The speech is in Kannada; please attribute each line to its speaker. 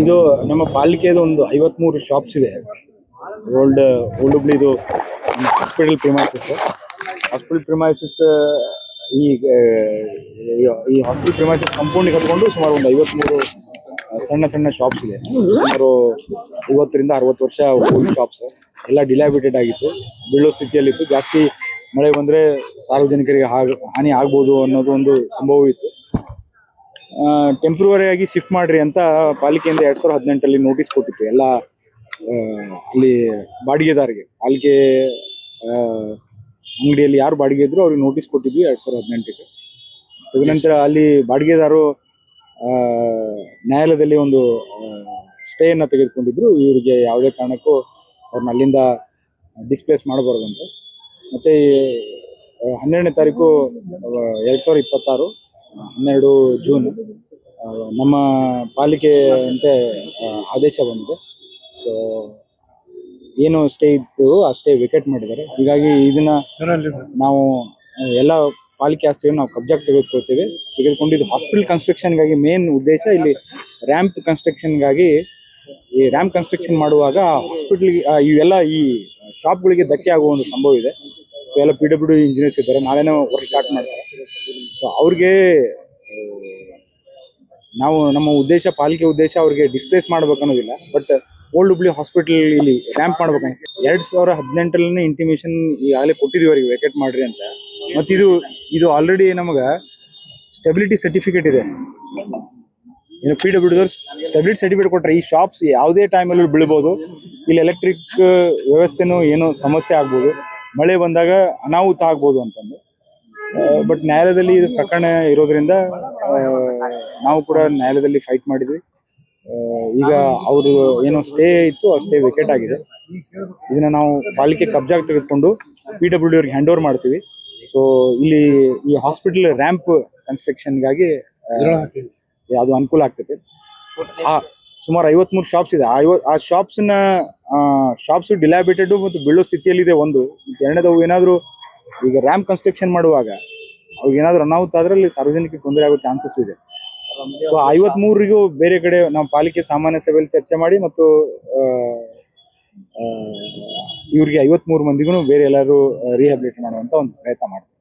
Speaker 1: ಇದು ನಮ್ಮ ಪಾಲಿಕೆದು ಒಂದು 53 ಶಾಪ್ಸ್ ಇದೆ. ಓಲ್ಡ್ ಹುಬ್ಳಿದು ಹಾಸ್ಪಿಟಲ್ ಪ್ರಿಮೈಸಸ್. ಹಾಸ್ಪಿಟಲ್ ಪ್ರಿಮೈಸಸ್ ಈ ಈ ಹಾಸ್ಪಿಟಲ್ ಪ್ರಿಮೈಸಸ್ ಕಂಪೌಂಡಿಗೆ ಹತ್ಕೊಂಡು ಸುಮಾರು ಒಂದು 53 ಸಣ್ಣ ಸಣ್ಣ ಶಾಪ್ಸ್ ಇದೆ. ಸುಮಾರು 50ರಿಂದ 60 ವರ್ಷ ಓಲ್ಡ್ ಶಾಪ್ಸ್. ಎಲ್ಲ ಡಿಲಾಬಿಟೆಡ್ ಆಗಿತ್ತು, ಬೀಳೋ ಸ್ಥಿತಿಯಲ್ಲಿತ್ತು. ಜಾಸ್ತಿ ಮಳೆ ಬಂದರೆ ಸಾರ್ವಜನಿಕರಿಗೆ ಹಾನಿ ಆಗ್ಬೋದು ಅನ್ನೋದು ಒಂದು ಸಂಭವ ಇತ್ತು. ಟೆಂಪ್ರವರಿ ಆಗಿ ಶಿಫ್ಟ್ ಮಾಡ್ರಿ ಅಂತ ಪಾಲಿಕೆಯಿಂದ 2018 ನೋಟಿಸ್ ಕೊಟ್ಟಿತ್ತು ಎಲ್ಲ ಅಲ್ಲಿ ಬಾಡಿಗೆದಾರಿಗೆ. ಪಾಲಿಕೆ ಅಂಗಡಿಯಲ್ಲಿ ಯಾರು ಬಾಡಿಗೆ ಇದ್ರು ಅವ್ರಿಗೆ ನೋಟಿಸ್ ಕೊಟ್ಟಿದ್ವಿ 2018ಕ್ಕೆ. ತದನಂತರ ಅಲ್ಲಿ ಬಾಡಿಗೆದಾರರು ನ್ಯಾಯಾಲಯದಲ್ಲಿ ಒಂದು ಸ್ಟೇಯನ್ನು ತೆಗೆದುಕೊಂಡಿದ್ರು. ಇವರಿಗೆ ಯಾವುದೇ ಕಾರಣಕ್ಕೂ ಅವ್ರನ್ನ ಅಲ್ಲಿಂದ ಡಿಸ್ಪ್ಲೇಸ್ ಮಾಡಬಾರ್ದಂತ. ಮತ್ತು 12ನೇ ತಾರೀಕು 2026 12 ಜೂನ್ ನಮ್ಮ ಪಾಲಿಕೆ ಅಂತೆ ಆದೇಶ ಬಂದಿದೆ. ಸೊ ಏನು ಸ್ಟೇ ಇತ್ತು ಆ ಸ್ಟೇ ವೇಕೇಟ್ ಮಾಡಿದ್ದಾರೆ. ಹೀಗಾಗಿ ಇದನ್ನ ನಾವು ಎಲ್ಲ ಪಾಲಿಕೆ ಆಸ್ತಿಯನ್ನು ನಾವು ಕಬ್ಜಾಗೆ ತೆಗೆದುಕೊಂಡಿದ್ದು ಹಾಸ್ಪಿಟಲ್ ಕನ್ಸ್ಟ್ರಕ್ಷನ್ಗಾಗಿ. ಮೇನ್ ಉದ್ದೇಶ ಇಲ್ಲಿ ರ್ಯಾಂಪ್ ಕನ್ಸ್ಟ್ರಕ್ಷನ್ಗಾಗಿ. ಈ ರ್ಯಾಂಪ್ ಕನ್ಸ್ಟ್ರಕ್ಷನ್ ಮಾಡುವಾಗ ಹಾಸ್ಪಿಟಲ್ಗೆ ಇವೆಲ್ಲ ಈ ಶಾಪ್ಗಳಿಗೆ ಧಕ್ಕೆ ಆಗುವ ಒಂದು ಸಂಭವ ಇದೆ. ಸೊ ಎಲ್ಲ PWD ಇಂಜಿನಿಯರ್ಸ್ ಇದ್ದಾರೆ, ನಾಳೆನೇ ವರ್ಕ್ ಸ್ಟಾರ್ಟ್ ಮಾಡ್ತಾರೆ. ಸೊ ಅವ್ರಿಗೆ ನಮ್ಮ ಉದ್ದೇಶ, ಪಾಲಿಕೆ ಉದ್ದೇಶ ಅವ್ರಿಗೆ ಡಿಸ್ಪ್ಲೇಸ್ ಮಾಡ್ಬೇಕು ಅನ್ನೋದಿಲ್ಲ, ಬಟ್ ಓಲ್ಡ್ ಹುಬ್ಳಿ ಹಾಸ್ಪಿಟಲ್ ಇಲ್ಲಿ ರ್ಯಾಂಪ್ ಮಾಡ್ಬೇಕಂತ 2018 ಇಂಟಿಮೇಷನ್ ಈಗಾಗಲೇ ಕೊಟ್ಟಿದ್ದೀವಿ ಅವ್ರಿಗೆ ವೇಕೇಟ್ ಮಾಡ್ರಿ ಅಂತ. ಮತ್ತು ಇದು ಆಲ್ರೆಡಿ ನಮಗೆ ಸ್ಟೆಬಿಲಿಟಿ ಸರ್ಟಿಫಿಕೇಟ್ ಇದೆ. ಏನು PWD ಸ್ಟೆಬಿಲಿಟಿ ಸರ್ಟಿಫಿಕೇಟ್ ಕೊಟ್ಟರೆ ಈ ಶಾಪ್ಸ್ ಯಾವುದೇ ಟೈಮಲ್ಲೂ ಬೀಳ್ಬೋದು. ಇಲ್ಲಿ ಎಲೆಕ್ಟ್ರಿಕ್ ವ್ಯವಸ್ಥೆನೂ ಏನೋ ಸಮಸ್ಯೆ ಆಗ್ಬೋದು, ಮಳೆ ಬಂದಾಗ ಅನಾಹುತ ಆಗ್ಬೋದು ಅಂತಂದು. ಬಟ್ ನ್ಯಾಯಾಲಯದಲ್ಲಿ ಇದು ಪ್ರಕರಣ ಇರೋದ್ರಿಂದ ನಾವು ಕೂಡ ನ್ಯಾಯಾಲಯದಲ್ಲಿ ಫೈಟ್ ಮಾಡಿದ್ವಿ. ಈಗ ಅವರು ಏನೋ ಸ್ಟೇ ಇತ್ತು, ಆ ಸ್ಟೇ ವೇಕೇಟ್ ಆಗಿದೆ. ಇದನ್ನ ನಾವು ಪಾಲಿಕೆ ಕಬ್ಜಾಗೆ ತೆಗೆದುಕೊಂಡು PWD ಅವ್ರಿಗೆ ಹ್ಯಾಂಡ್ ಓವರ್ ಮಾಡ್ತೀವಿ. ಸೊ ಇಲ್ಲಿ ಈ ಹಾಸ್ಪಿಟಲ್ ರ್ಯಾಂಪ್ ಕನ್ಸ್ಟ್ರಕ್ಷನ್ಗಾಗಿ ಅದು ಅನುಕೂಲ ಆಗ್ತೈತೆ. ಸುಮಾರು 53 ಶಾಪ್ಸ್ ಇದೆ. ಆ ಶಾಪ್ಸ್ ಡಿಲಾಬಿಟೆಡ್ ಮತ್ತು ಬೀಳೋ ಸ್ಥಿತಿಯಲ್ಲಿದೆ ಒಂದು. ಎರಡನೇದವು ಏನಾದರೂ ಈಗ ರ್ಯಾಂಪ್ ಕನ್ಸ್ಟ್ರಕ್ಷನ್ ಮಾಡುವಾಗ ಅವ್ರಿಗೆ ಏನಾದರೂ ಅನಾಹುತ ಆದ್ರೆ ಅಲ್ಲಿ ಸಾರ್ವಜನಿಕರಿಗೆ ತೊಂದರೆ ಆಗೋ ಚಾನ್ಸಸ್ ಇದೆ. ಸೊ 53ರಿಗೂ ಬೇರೆ ಕಡೆ ನಾವು ಪಾಲಿಕೆ ಸಾಮಾನ್ಯ ಸಭೆಯಲ್ಲಿ ಚರ್ಚೆ ಮಾಡಿ ಮತ್ತು ಇವ್ರಿಗೆ 53 ಮಂದಿಗೂ ಬೇರೆ ಎಲ್ಲರೂ ರಿಹ್ಯಾಬಿಲಿಟ್ ಮಾಡುವಂತ ಒಂದು ಪ್ರಯತ್ನ ಮಾಡ್ತೀವಿ.